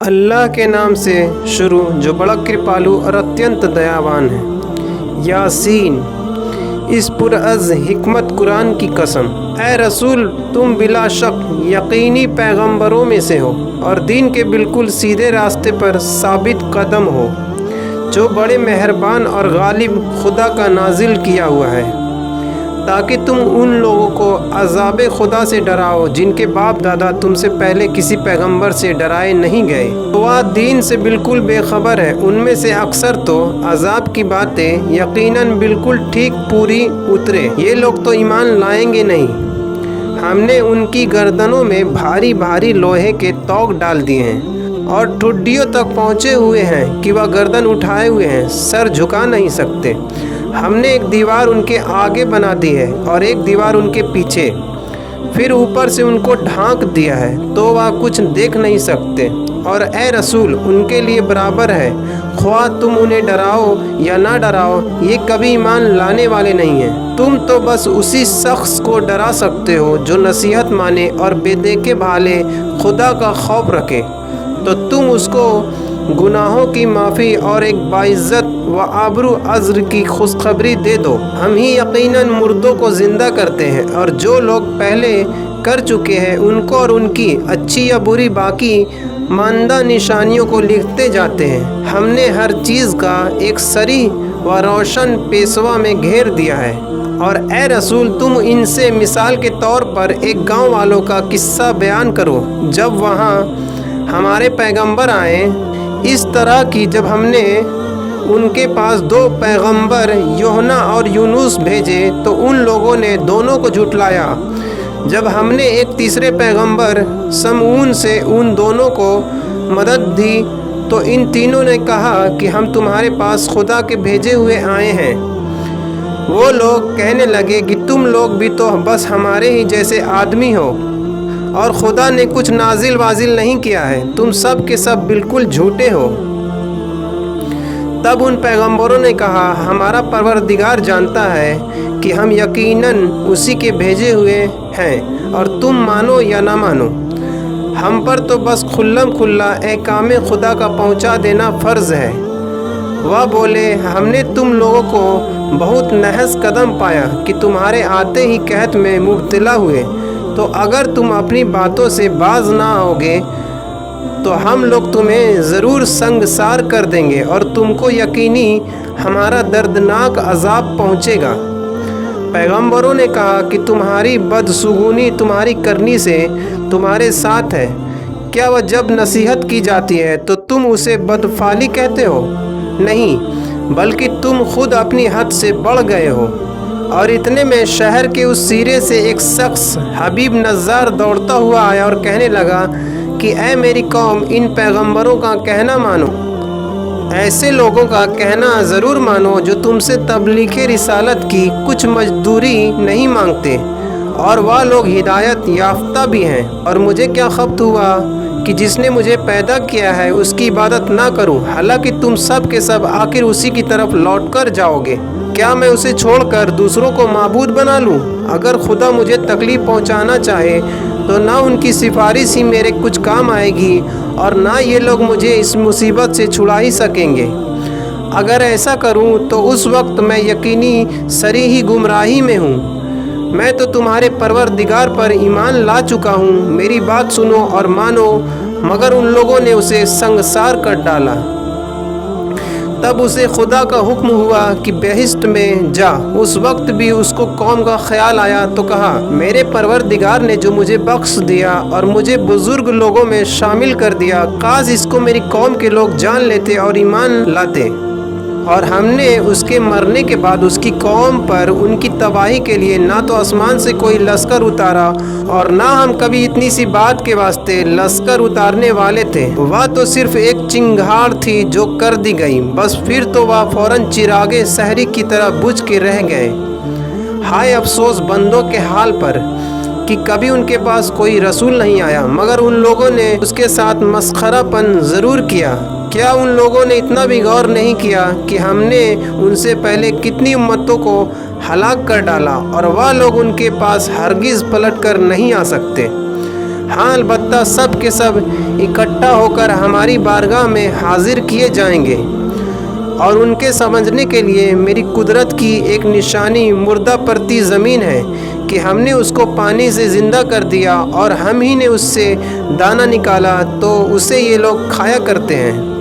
अल्लाह के नाम से शुरू जो बड़ा कृपालु और अत्यंत दयावान है। यासीन। इस पुरअज़ हिकमत कुरान की कसम। ए रसूल, तुम बिला शक यकीनी पैगंबरों में से हो और दीन के बिल्कुल सीधे रास्ते पर साबित कदम हो, जो बड़े मेहरबान और गालिब खुदा का नाजिल किया हुआ है, ताकि तुम उन लोगों को अज़ाब खुदा से डराओ जिनके बाप दादा तुमसे पहले किसी पैगंबर से डराए नहीं गए। वह दीन से बिल्कुल बेखबर है। उनमें से अक्सर तो अज़ाब की बातें यकीनन बिल्कुल ठीक पूरी उतरे। ये लोग तो ईमान लाएंगे नहीं। हमने उनकी गर्दनों में भारी भारी लोहे के तोग डाल दिए हैं और ठुड्डियों तक पहुँचे हुए हैं कि वह गर्दन उठाए हुए हैं, सर झुका नहीं सकते। हमने एक दीवार उनके आगे बना दी है और एक दीवार उनके पीछे, फिर ऊपर से उनको ढांक दिया है तो वह कुछ देख नहीं सकते। और ए रसूल, उनके लिए बराबर है, ख्वाह तुम उन्हें डराओ या ना डराओ, ये कभी ईमान लाने वाले नहीं हैं। तुम तो बस उसी शख्स को डरा सकते हो जो नसीहत माने और बेदेखे भाले खुदा का खौफ रखे, तो तुम उसको गुनाहों की माफ़ी और एक बाइज़्ज़त व आबरू अज़्र की खुशखबरी दे दो। हम ही यकीनन मुर्दों को ज़िंदा करते हैं और जो लोग पहले कर चुके हैं उनको और उनकी अच्छी या बुरी बाकी मानदा निशानियों को लिखते जाते हैं। हमने हर चीज़ का एक सरी व रोशन पेशवा में घेर दिया है। और ए रसूल, तुम इनसे मिसाल के तौर पर एक गाँव वालों का किस्सा बयान करो जब वहाँ हमारे पैगंबर आए, इस तरह की जब हमने उनके पास दो पैगंबर यूहन्ना और यूनुस भेजे तो उन लोगों ने दोनों को झुठलाया। जब हमने एक तीसरे पैगंबर समऊन से उन दोनों को मदद दी तो इन तीनों ने कहा कि हम तुम्हारे पास खुदा के भेजे हुए आए हैं। वो लोग कहने लगे कि तुम लोग भी तो बस हमारे ही जैसे आदमी हो और खुदा ने कुछ नाजिल वाजिल नहीं किया है, तुम सब के सब बिल्कुल झूठे हो। तब उन पैगंबरों ने कहा, हमारा परवरदिगार जानता है कि हम यकीनन उसी के भेजे हुए हैं और तुम मानो या ना मानो, हम पर तो बस खुल्लम खुल्ला एहकाम खुदा का पहुंचा देना फ़र्ज़ है। वह बोले, हमने तुम लोगों को बहुत नहस कदम पाया कि तुम्हारे आते ही कहत में मुब्तला हुए, तो अगर तुम अपनी बातों से बाज ना आओगे तो हम लोग तुम्हें ज़रूर संगसार कर देंगे और तुमको यकीनी हमारा दर्दनाक अज़ाब पहुँचेगा। पैगंबरों ने कहा कि तुम्हारी बदसुगुनी तुम्हारी करनी से तुम्हारे साथ है। क्या वह जब नसीहत की जाती है तो तुम उसे बदफाली कहते हो? नहीं, बल्कि तुम खुद अपनी हद से बढ़ गए हो। और इतने में शहर के उस सिरे से एक शख्स हबीब नज़ार दौड़ता हुआ आया और कहने लगा कि ऐ मेरी कौम, इन पैगंबरों का कहना मानो, ऐसे लोगों का कहना ज़रूर मानो जो तुमसे तबलीग रिसालत की कुछ मजदूरी नहीं मांगते और वह लोग हिदायत याफ्ता भी हैं। और मुझे क्या खब्त हुआ कि जिसने मुझे पैदा किया है उसकी इबादत ना करूं, हालांकि तुम सब के सब आखिर उसी की तरफ लौट कर जाओगे। क्या मैं उसे छोड़कर दूसरों को माबूद बना लूं? अगर खुदा मुझे तकलीफ़ पहुंचाना चाहे तो ना उनकी सिफारिश ही मेरे कुछ काम आएगी और ना ये लोग मुझे इस मुसीबत से छुड़ा ही सकेंगे। अगर ऐसा करूं तो उस वक्त मैं यकीनी सरी ही गुमराही में हूं। मैं तो तुम्हारे परवरदिगार पर ईमान ला चुका हूं, मेरी बात सुनो और मानो। मगर उन लोगों ने उसे संगसार कर डाला। तब उसे खुदा का हुक्म हुआ कि बेहिश्त में जा। उस वक्त भी उसको कौम का ख्याल आया तो कहा, मेरे परवरदिगार ने जो मुझे बख्श दिया और मुझे बुजुर्ग लोगों में शामिल कर दिया, काश इसको मेरी कौम के लोग जान लेते और ईमान लाते। और हमने उसके मरने के बाद उसकी कौम पर उनकी तबाही के लिए ना तो आसमान से कोई लश्कर उतारा और ना हम कभी इतनी सी बात के वास्ते लश्कर उतारने वाले थे। वह तो सिर्फ एक चिंगार थी जो कर दी गई, बस फिर तो वह फौरन चिरागे सहरी की तरह बुझ के रह गए। हाय अफसोस बंदों के हाल पर कि कभी उनके पास कोई रसूल नहीं आया, मगर उन लोगों ने उसके साथ मस्खरापन ज़रूर किया। क्या उन लोगों ने इतना भी गौर नहीं किया कि हमने उनसे पहले कितनी उम्मतों को हलाक कर डाला और वह लोग उनके पास हरगिज़ पलट कर नहीं आ सकते। हाँ, अलबत्ता सब के सब इकट्ठा होकर हमारी बारगाह में हाजिर किए जाएंगे, और उनके समझने के लिए मेरी कुदरत की एक निशानी मुर्दा पड़ती ज़मीन है कि हमने उसको पानी से ज़िंदा कर दिया और हम ही ने उससे दाना निकाला तो उसे ये लोग खाया करते हैं।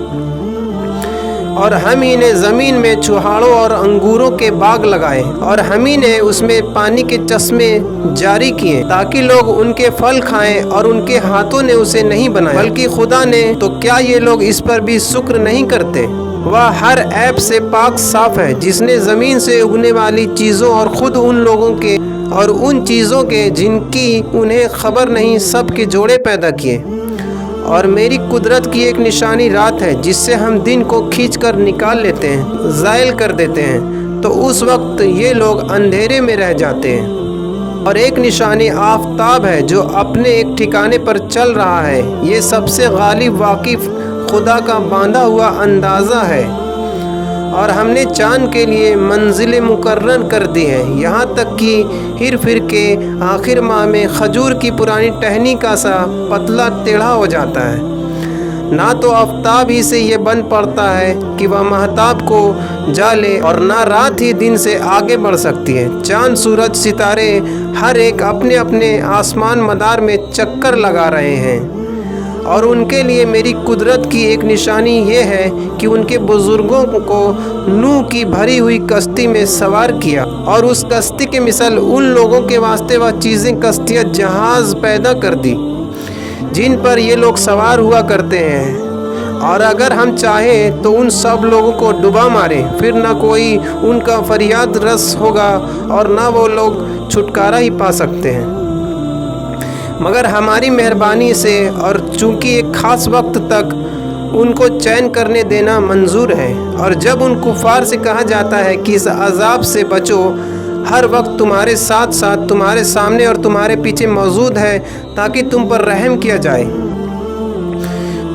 और हम ही ने ज़मीन में चुहाड़ों और अंगूरों के बाग लगाए, और हम ही ने उसमें पानी के चश्मे जारी किए ताकि लोग उनके फल खाएं, और उनके हाथों ने उसे नहीं बनाया बल्कि खुदा ने। तो क्या ये लोग इस पर भी शुक्र नहीं करते? वह हर ऐब से पाक साफ है, जिसने ज़मीन से उगने वाली चीज़ों और ख़ुद उन लोगों के और उन चीज़ों के जिनकी उन्हें खबर नहीं सब के जोड़े पैदा किए। और मेरी कुदरत की एक निशानी रात है, जिससे हम दिन को खींच कर निकाल लेते हैं, ज़ायल कर देते हैं, तो उस वक्त ये लोग अंधेरे में रह जाते हैं। और एक निशानी आफताब है जो अपने एक ठिकाने पर चल रहा है। ये सबसे गालिब वाकिफ़ खुदा का बांधा हुआ अंदाज़ा है। और हमने चाँद के लिए मंजिलें मुकर्रर कर दी हैं, यहाँ तक कि हिर फिर के आखिर माह में खजूर की पुरानी टहनी का सा पतला टेढ़ा हो जाता है। ना तो आफताब ही से ये बन पड़ता है कि वह महताब को जा ले, और ना रात ही दिन से आगे बढ़ सकती है। चाँद, सूरज, सितारे हर एक अपने अपने आसमान मदार में चक्कर लगा रहे हैं। और उनके लिए मेरी कुदरत की एक निशानी ये है कि उनके बुज़ुर्गों को नूह की भरी हुई कश्ती में सवार किया, और उस कश्ती के मिसल उन लोगों के वास्ते वह चीज़ें कश्तियाँ जहाज़ पैदा कर दी जिन पर ये लोग सवार हुआ करते हैं। और अगर हम चाहें तो उन सब लोगों को डुबा मारें, फिर न कोई उनका फरियाद रस होगा और न वो लोग छुटकारा ही पा सकते हैं। मगर हमारी मेहरबानी से, और चूँकि एक ख़ास वक्त तक उनको चैन करने देना मंजूर है। और जब उन कुफ़ार से कहा जाता है कि इस अज़ाब से बचो, हर वक्त तुम्हारे साथ साथ, तुम्हारे सामने और तुम्हारे पीछे मौजूद है ताकि तुम पर रहम किया जाए,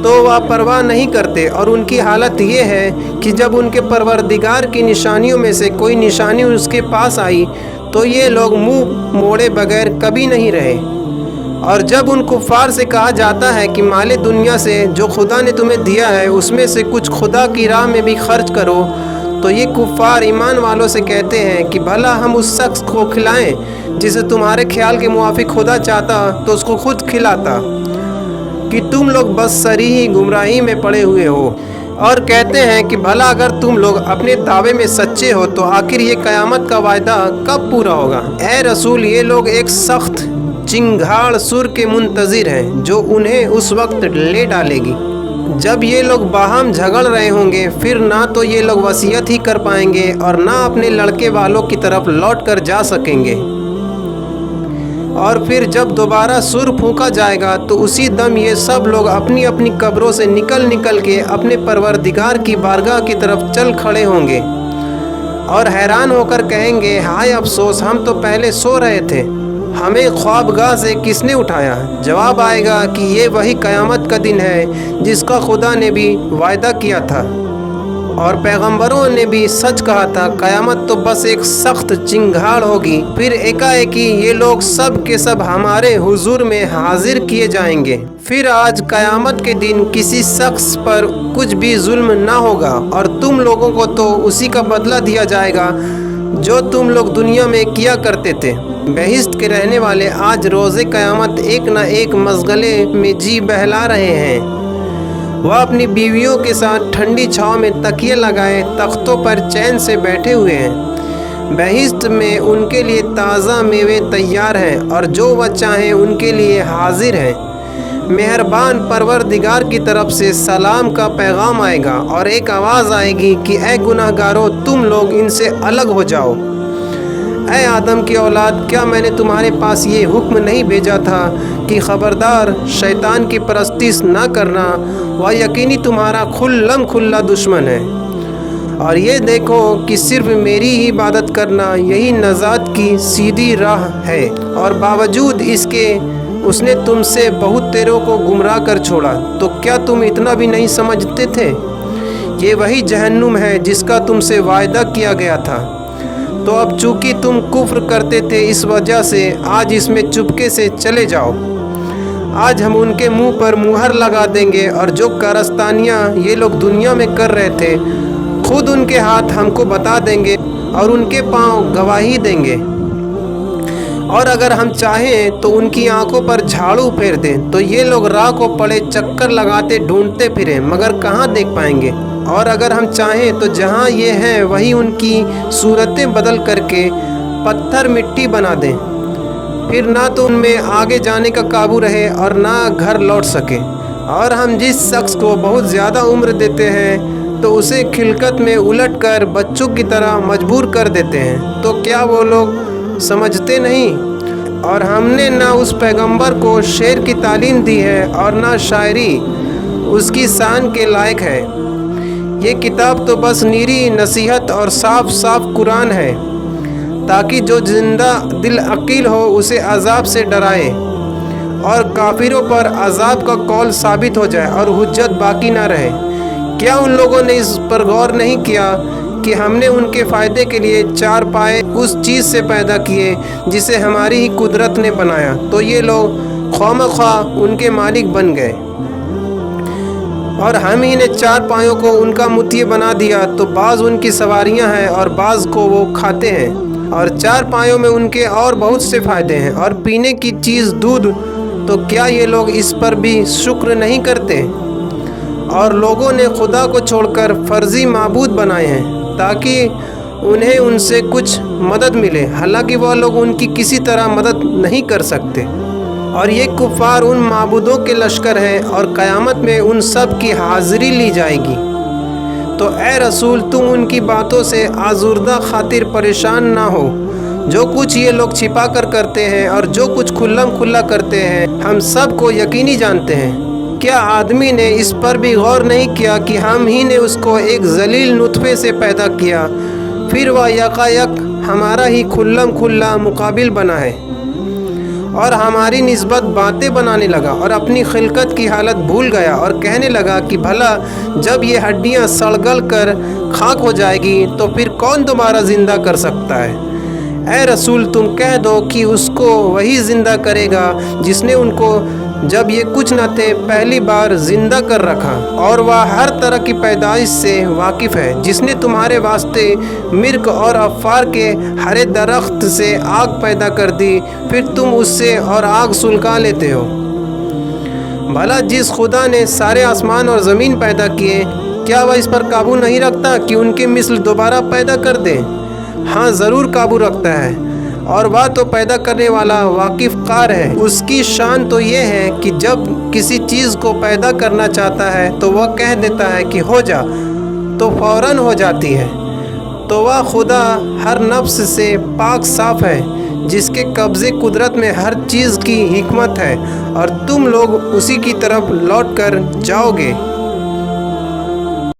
तो वह परवाह नहीं करते। और उनकी हालत ये है कि जब उनके परवरदिगार की निशानियों में से कोई निशानी उसके पास आई तो ये लोग मुँह मोड़े बगैर कभी नहीं रहे। और जब उन कुफ़ार से कहा जाता है कि माले दुनिया से जो खुदा ने तुम्हें दिया है उसमें से कुछ खुदा की राह में भी खर्च करो, तो ये कुफ़ार ईमान वालों से कहते हैं कि भला हम उस शख्स को खिलाएं जिसे तुम्हारे ख्याल के मुआफिक खुदा चाहता तो उसको खुद खिलाता, कि तुम लोग बस सरी ही गुमराही में पड़े हुए हो। और कहते हैं कि भला अगर तुम लोग अपने दावे में सच्चे हो तो आखिर ये क़यामत का वायदा कब पूरा होगा? ए रसूल, ये लोग एक सख्त चिंगाड़ सुर के मुंतज़िर हैं जो उन्हें उस वक्त ले डालेगी जब ये लोग बाहम झगड़ रहे होंगे। फिर ना तो ये लोग वसीयत ही कर पाएंगे और ना अपने लड़के वालों की तरफ लौट कर जा सकेंगे। और फिर जब दोबारा सुर फूंका जाएगा तो उसी दम ये सब लोग अपनी अपनी कब्रों से निकल निकल के अपने परवरदिगार की बारगाह की तरफ चल खड़े होंगे और हैरान होकर कहेंगे, हाय अफसोस, हम तो पहले सो रहे थे, हमें ख्वाबगाह से किसने उठाया? जवाब आएगा कि ये वही क़यामत का दिन है जिसका खुदा ने भी वायदा किया था और पैगंबरों ने भी सच कहा था। क़यामत तो बस एक सख्त चिंगाड़ होगी, फिर एकाएकी ये लोग सब के सब हमारे हुजूर में हाजिर किए जाएंगे। फिर आज क़यामत के दिन किसी शख्स पर कुछ भी जुल्म ना होगा और तुम लोगों को तो उसी का बदला दिया जाएगा जो तुम लोग दुनिया में किया करते थे। बहिश्त के रहने वाले आज रोज़े क़यामत एक न एक मशगले में जी बहला रहे हैं। वह अपनी बीवियों के साथ ठंडी छाँव में तकिए लगाए तख्तों पर चैन से बैठे हुए हैं। बहिश्त में उनके लिए ताज़ा मेवे तैयार हैं और जो वह चाहें उनके लिए हाजिर हैं। मेहरबान परवरदिगार की तरफ से सलाम का पैगाम आएगा और एक आवाज़ आएगी कि ए गुनाहगारों, तुम लोग इनसे अलग हो जाओ। ए आदम की औलाद, क्या मैंने तुम्हारे पास ये हुक्म नहीं भेजा था कि ख़बरदार शैतान की परस्तिश ना करना, वह यकीनी तुम्हारा खुल्लम खुल्ला दुश्मन है। और ये देखो कि सिर्फ मेरी ही इबादत करना यही नजात की सीधी राह है, और बावजूद इसके उसने तुमसे बहुत तेरों को गुमराह कर छोड़ा। तो क्या तुम इतना भी नहीं समझते थे? ये वही जहन्नुम है जिसका तुमसे वायदा किया गया था। तो अब चूँकि तुम कुफ्र करते थे, इस वजह से आज इसमें चुपके से चले जाओ। آج ہم ان کے منہ پر مہر لگا دیں گے، اور جو کارستانیاں یہ لوگ دنیا میں کر رہے تھے خود ان کے ہاتھ ہم کو بتا دیں گے اور ان کے پاؤں گواہی دیں گے۔ اور اگر ہم چاہیں تو ان کی آنکھوں پر جھاڑو پھیر دیں تو یہ لوگ راہ کو پڑے چکر لگاتے ڈھونڈتے پھریں مگر کہاں دیکھ پائیں گے۔ اور اگر ہم چاہیں تو جہاں یہ ہیں وہیں ان کی صورتیں بدل کر کے پتھر مٹی بنا دیں، پھر نہ تو ان میں آگے جانے کا قابو رہے اور نہ گھر لوٹ سکے۔ اور ہم جس شخص کو بہت زیادہ عمر دیتے ہیں تو اسے خلقت میں الٹ کر بچوں کی طرح مجبور کر دیتے ہیں، تو کیا وہ لوگ سمجھتے نہیں؟ اور ہم نے نہ اس پیغمبر کو شعر کی تعلیم دی ہے اور نہ شاعری اس کی شان کے لائق ہے۔ یہ کتاب تو بس نیری نصیحت اور صاف صاف قرآن ہے، تاکہ جو زندہ دل عقیل ہو اسے عذاب سے ڈرائے اور کافروں پر عذاب کا قول ثابت ہو جائے اور حجت باقی نہ رہے۔ کیا ان لوگوں نے اس پر غور نہیں کیا کہ ہم نے ان کے فائدے کے لیے چار پائے اس چیز سے پیدا کیے جسے ہماری ہی قدرت نے بنایا، تو یہ لوگ خواہ ان کے مالک بن گئے۔ اور ہم ہی نے چار پایوں کو ان کا مطیع بنا دیا، تو بعض ان کی سواریاں ہیں اور بعض کو وہ کھاتے ہیں، اور چار پایوں میں ان کے اور بہت سے فائدے ہیں، اور پینے کی چیز دودھ، تو کیا یہ لوگ اس پر بھی شکر نہیں کرتے؟ اور لوگوں نے خدا کو چھوڑ کر فرضی معبود بنائے ہیں تاکہ انہیں ان سے کچھ مدد ملے، حالانکہ وہ لوگ ان کی کسی طرح مدد نہیں کر سکتے۔ اور یہ کفار ان معبودوں کے لشکر ہیں، اور قیامت میں ان سب کی حاضری لی جائے گی۔ تو اے رسول، تم ان کی باتوں سے آزردہ خاطر پریشان نہ ہو۔ جو کچھ یہ لوگ چھپا کر کرتے ہیں اور جو کچھ کھلم کھلا کرتے ہیں ہم سب کو یقینی جانتے ہیں۔ کیا آدمی نے اس پر بھی غور نہیں کیا کہ ہم ہی نے اس کو ایک ذلیل نطفے سے پیدا کیا، پھر وہ یکایک ہمارا ہی کھلم کھلا مقابل بنا ہے اور ہماری نسبت باتیں بنانے لگا اور اپنی خلقت کی حالت بھول گیا اور کہنے لگا کہ بھلا جب یہ ہڈیاں سڑ گل کر خاک ہو جائے گی تو پھر کون دوبارہ زندہ کر سکتا ہے؟ اے رسول، تم کہہ دو کہ اس کو وہی زندہ کرے گا جس نے ان کو جب یہ کچھ نہ تھے پہلی بار زندہ کر رکھا، اور وہ ہر طرح کی پیدائش سے واقف ہے، جس نے تمہارے واسطے مرغ اور عفار کے ہرے درخت سے آگ پیدا کر دی، پھر تم اس سے اور آگ سلگا لیتے ہو۔ بھلا جس خدا نے سارے آسمان اور زمین پیدا کیے، کیا وہ اس پر قابو نہیں رکھتا کہ ان کے مثل دوبارہ پیدا کر دے؟ ہاں، ضرور قابو رکھتا ہے، اور وہ تو پیدا کرنے والا واقف قار ہے۔ اس کی شان تو یہ ہے کہ جب کسی چیز کو پیدا کرنا چاہتا ہے تو وہ کہہ دیتا ہے کہ ہو جا، تو فوراً ہو جاتی ہے۔ تو وہ خدا ہر نفس سے پاک صاف ہے، جس کے قبضے قدرت میں ہر چیز کی حکمت ہے، اور تم لوگ اسی کی طرف لوٹ کر جاؤ گے۔